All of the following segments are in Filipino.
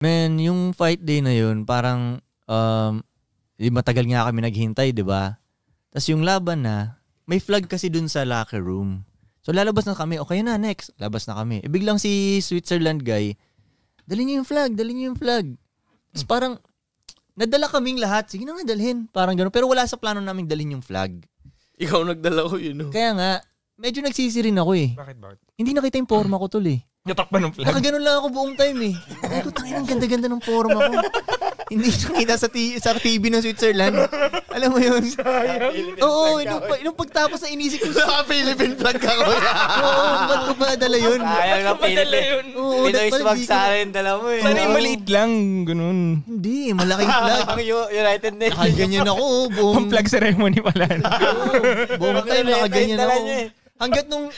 Man, yung fight day na yun, parang matagal nga kami naghintay, di ba? Tapos yung laban na, may flag kasi dun sa locker room. So lalabas na kami, okay na, next. Labas na kami. Biglang si Switzerland guy, dali niyo yung flag. Tapos parang, nadala kaming lahat. Sige na nga, dalhin. Parang gano'n. Pero wala sa plano naming dalhin yung flag. Ikaw nagdala ko yun. Kaya nga, medyo nagsisi rin ako eh. Bakit? Hindi nakita yung forma ko tol eh. Natakpan ng flag. Nakaganon lang ako buong time eh. Ay ko, tangin ang ganda-ganda ng forma ko. Hindi nakita sa TV ng Switzerland. Alam mo yun? Oo, nung pagtapos na inisip ko. Naka-Philippine flag ka ko. Oo, ba't ko ba dala yun? Sayang na Philippine. Pinoy swag sa akin, dala mo eh. Sana yung maliit lang, ganun. Hindi, malaking flag. Ang United Nations. Nakaganyan ako. Pang-flag ceremony pala. Buong time nakaganyan ako. Hanggat yung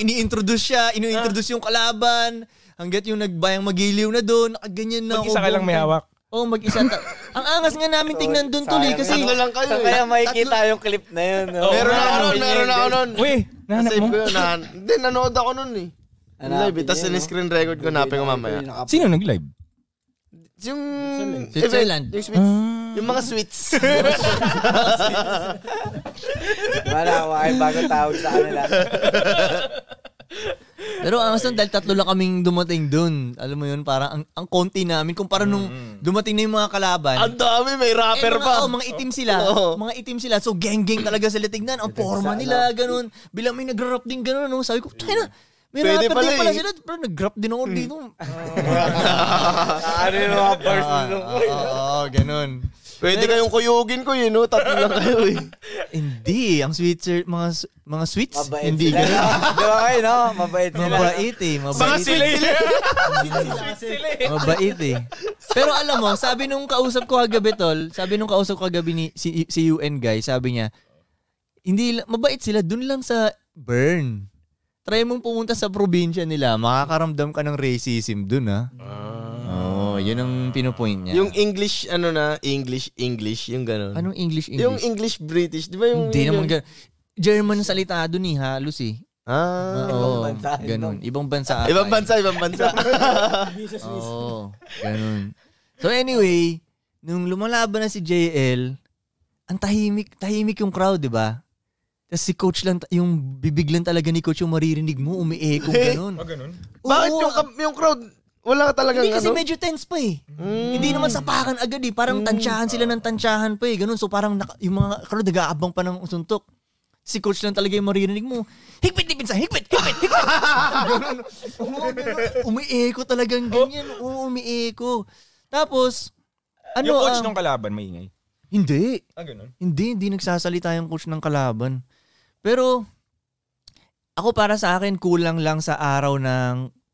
ini-introduce siya, inu-introduce yung kalaban, hanggat yung nagbayang magiliw na doon, nakaganyan na ako. Mag-isa ka lang may hawak. Oo, mag-isa. Ang angas nga namin tingnan doon tuloy kasi lang kayo. Kaya makikita yung clip na yun. Meron ako nun. Uy, nahanap mo? Hindi, nanood ako nun eh. Live, tapos in-screen record ko, napin ko mamaya. Sino nag-live? Yung Switzerland. Yung mga sweets. Wala, bagong tawag sa kanila. Pero ang asan dahil 3 lang kaming dumating dun. Alam mo yun, parang ang konti namin kumpara nung dumating na yung mga kalaban. Ang dami, may rapper pa. Mga itim sila. Mga itim sila. So gang-gang talaga sila tignan. Ang forma nila, ganun. Bilang may nag-rap din ganun. No? Sabi ko, tayo na. May pwede rapper din pala eh. sila. Pero nag-rap din ako dito. Ano yung mga person nung Oo, ganun. Pwede kayong kuyugin ko yun, no? 3 lang kayo eh. Hindi. Ang sweets, mga sweets, mabait hindi sila. ganun. Di ba kayo, no? Mabait sila. Mabait eh. Mga sila Mabait eh. Pero alam mo, sabi nung kausap ko kagabi si UN guy, sabi niya, hindi mabait sila dun lang sa Bern. Try mong pumunta sa probinsya nila, makakaramdam ka ng racism dun ha. Yun ang pinupoint niya. Yung English, English, yung gano'n. Anong English? Yung English-British, di ba yung... Hindi naman gano'n. German salita dun eh, halos eh. Ibang bansa. Ganun. Ibang bansa. Ibang bansa. Oo, ganun. So anyway, nung lumalaban na si JL, ang tahimik yung crowd, di ba? Tapos si coach lang, yung bibig lang talaga ni coach yung maririnig mo, umi-echo, ganun. ganun? Bakit yung crowd, wala ka talagang hindi kasi medyo tense pa eh. Hindi naman sapakan agad eh. Parang tansyahan sila ng tansyahan pa eh. Ganun. So parang yung mga crowd nag-aabang pa ng suntok. Si coach lang talaga yung maririnig mo. Higpit, higpit. Ganun. Umi-echo talagang ganyan. Umi-echo. Tapos, yung coach ng kalaban, maingay? Hindi. Ganun? Hindi nagsasalita yung coach ng kalaban. Pero, ako para sa akin, kulang lang sa araw ng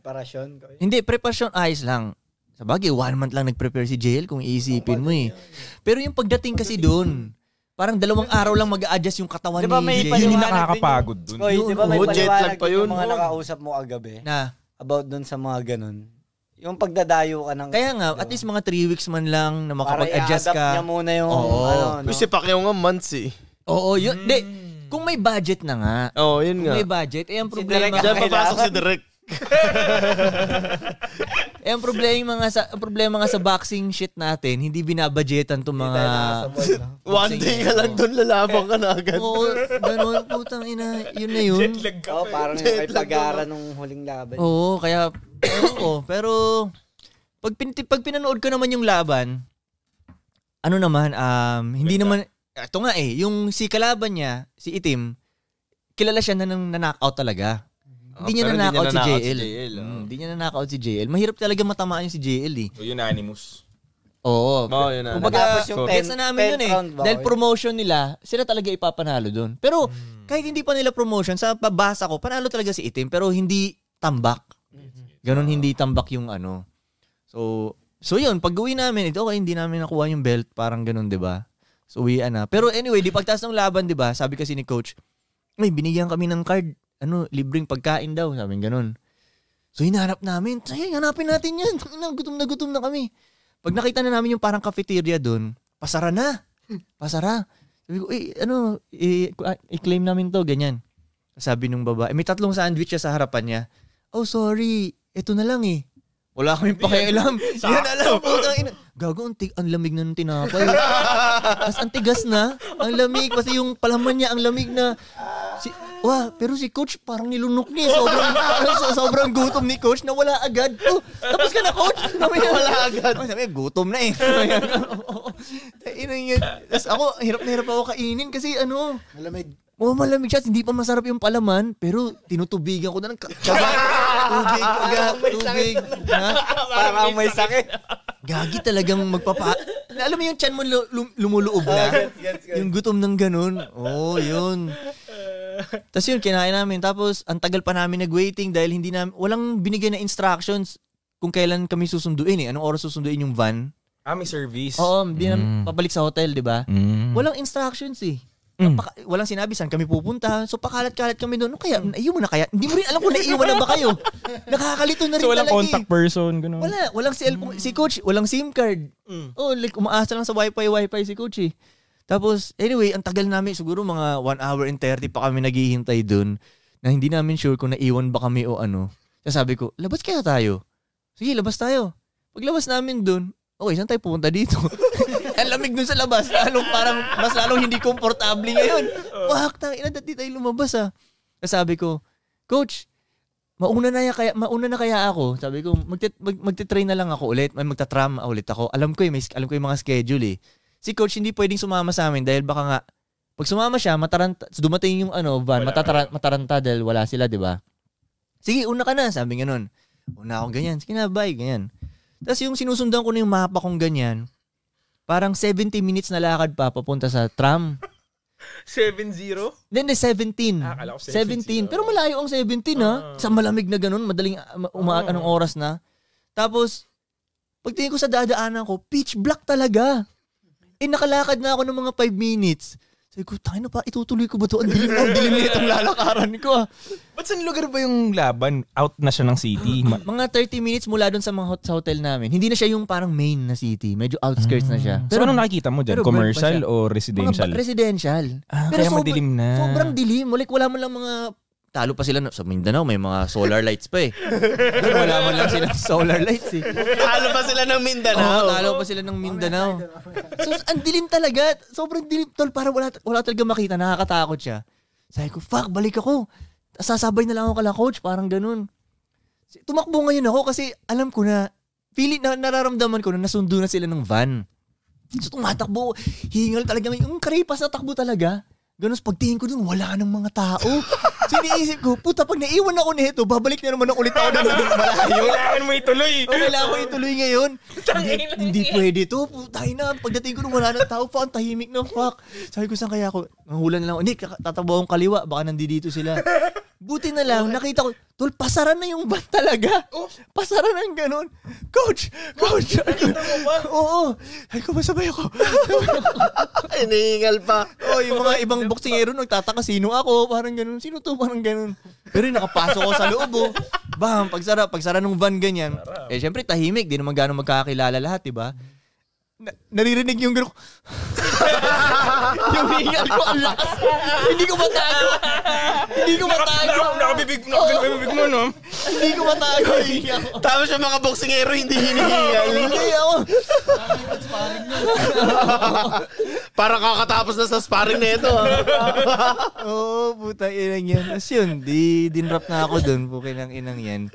Preparasyon. Hindi, preparasyon ayos lang. Sabagay, 1 month lang nag-prepare si JL kung iisipin mo eh. Pero yung pagdating kasi doon, parang 2 araw lang mag-a-adjust yung katawan diba ni JL. Yun yung nakakapagod dun. Oy, di ba may jet lag paliwanag pa yun. yung mga nakausap mo kagabi Na, about dun sa mga ganun? Yung pagdadayo ka ng... kaya nga, at least mga 3 weeks man lang na makapag-adjust para i-adapt niya ka. muna yung... Oo. Kasi Pacquiao nga months eh. Oo, yun. Kung may budget na nga. Oo, yun nga. Kung may budget, ang problema. Diyan papasok si Direk. Ang problema nga sa boxing shit natin, hindi binabudgetan itong mga... One day ka lang doon, lalabang ka na agad. Oo, ganun, putang ina, yun na yun. Oo, parang may pag-ara nung huling laban. Oo, kaya, pero, pag pinanood ko naman yung laban, ano naman, hindi naman, ito nga yung si kalaban niya, si Itim, kilala siya na nang na-knockout talaga. Hindi niya na-knockout si JL. Hindi niya na-knockout si JL. Mahirap talaga matamaan yung si JL eh. O unanimous. Oo. Yun na. Kumbaga, Natapos yung gets na namin yun eh. Dahil promotion nila, sila talaga ipapanalo doon. Pero, kahit hindi pa nila promotion, sa pabasa ko, panalo talaga si Itim, pero hindi tambak. Ganon, hindi tambak yung ano. So yun, pag uwi namin, okay, hindi namin nakuha yung belt, parang ganon, di ba? So, uwian na. Pero anyway, di pagtaas ng laban, di ba? Sabi kasi ni coach, may binigyan kami ng card, libreng pagkain daw, sabi ganun. So, hinahanap namin, hanapin natin yan. Gutom na kami. Pag nakita na namin yung parang cafeteria doon, pasara na. Pasara. Sabi ko, i-claim namin to, ganyan. Sabi nung babae, may 3 sandwich siya sa harapan niya. Oh, sorry, ito na lang eh. Wala kaming pakialam. Yan alam po. Gago, ang lamig na ng tinapay. Tapos ang tigas na. Ang lamig. Kasi yung palaman niya, ang lamig na. Pero si coach parang nilunok niya. Sobrang gutom ni coach na wala agad. Tapos ka na coach. Wala agad. Sabi, gutom na eh. Tapos ako, hirap na hirap ako kainin kasi Malamig. Malamig siya. Hindi pa masarap yung palaman. Pero tinutubigan ko na ng tubig. Parang may sakit. Gagi talagang alam mo yung tiyan mo lumuloob na? Yung gutom ng ganun. Yun. Tapos yun, kinain namin. Tapos, ang tagal pa namin nag-waiting dahil walang binigay na instructions kung kailan kami susunduin Anong oras susunduin yung van. May service. Oo, hindi na pabalik sa hotel, di ba? Walang instructions Walang sinabi saan kami pupunta. So pakalat-kalat kami doon. Kaya, naiwan na kaya? Hindi mo rin alam kung naiwan na ba kayo. Nakakalito na rin walang talaga contact person. Ganun. Walang cellphone. Si coach, walang SIM card. Umaasa lang sa wifi si coach Tapos, anyway, ang tagal namin. Siguro mga 1 hour and 30 pa kami naghihintay doon na hindi namin sure kung naiwan ba kami o ano. Kaya sabi ko, labas kaya tayo? Sige, labas tayo. Paglabas namin doon, okay, saan tayo pupunta dito? Ang lamig dun sa labas. Mas lalong hindi komportable ngayon. Fuck, di tayo lumabas Kasi sabi ko, coach, mauna na kaya ako. Sabi ko, magte-train na lang ako ulit. Magta-tram ulit ako. Alam ko yung mga schedule Si coach hindi pwedeng sumama sa amin dahil baka nga, pag sumama siya, dumating yung van, mataranta dahil wala sila, di ba? Sige, una ka na. Sabi nga nun. Una akong ganyan. Sige na, bye. Ganyan. Tapos yung sinusundan ko na yung mapa kong ganyan, parang 70 minutes na lakad pa papunta sa tram. 7-0? Then 17. Akala ko 17. Pero malayo ang 17 Sa malamig na ganun, madaling anong oras na. Tapos, pagtingin ko sa dadaanan ko, pitch black talaga. Nakalakad na ako ng mga 5 minutes. Sabi ko, tayo na pa, itutuloy ko ba ito? Ang dilim na itong lalakaran ko. Ba't saan lugar ba yung laban? Out na siya ng city? Mga 30 minutes mula doon sa hotel namin. Hindi na siya yung parang main na city. Medyo outskirts na siya. Pero anong nakikita mo dyan? Commercial o residential? Mga residential. Pero kaya madilim na. Sobrang dilim. Wala mo lang mga... Talo pa sila sa Mindanao, may mga solar lights pa Doon wala man lang sila solar lights Talo pa sila ng Mindanao. Talo pa sila ng Mindanao. So, ang dilim talaga. Sobrang dilim. Tol, para wala talaga makita. Nakakatakot siya. Sabi ko, fuck, balik ako. Sasabay na lang ako kala coach. Parang ganun. Tumakbo ngayon ako kasi alam ko na, nararamdaman ko na nasundo na sila ng van. So, tumatakbo. Hingal talaga. Yung karipas na takbo talaga. Ganun, pagtingin ko dun, wala nang mga tao. So, iniisip ko, puta, pag naiwan ako nito, babalik na naman ulit ako ng malayo. Kailangan mo ituloy. Kailangan ko ituloy ngayon. Hindi pwede to. Putay na. Pagdating ko nung wala nang tao, fuck, tahimik na, fuck. Sabi ko, saan kaya ako? Nahulan na lang. Hindi, tatabaw akong kaliwa. Baka nandito sila. Buti na lang, nakita ko, tol, pasaran na yung van talaga. Pasaran na yung ganun. Coach! Nakita mo ba? Oo. Ay, kumasabay ako. Inihingal pa. Yung mga ibang boksingero nagtataka, sino ako? Parang ganun. Sino to? Parang ganun. Pero nakapasok ko sa loob, Bam, pagsara ng van ganyan. Syempre tahimik, di naman gano'ng magkakakilala lahat, diba? Naririnig yung gano'n. Yung hingal ko ang lakas. Hindi ko matago. Nakabibig mo, no? Hindi ko matago yung hingal ko. Tapos yung mga boksingero hindi hinihingal. Hindi ako. Parang kakatapos na sa sparring na ito. Putang inang yan. As yun, dinrap na ako dun. Pukin ang inang yan.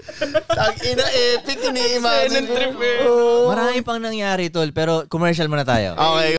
Tag-ina, epic. Ini-imagine. Marami pang nangyari, tol. Pero commercial muna tayo. Okay.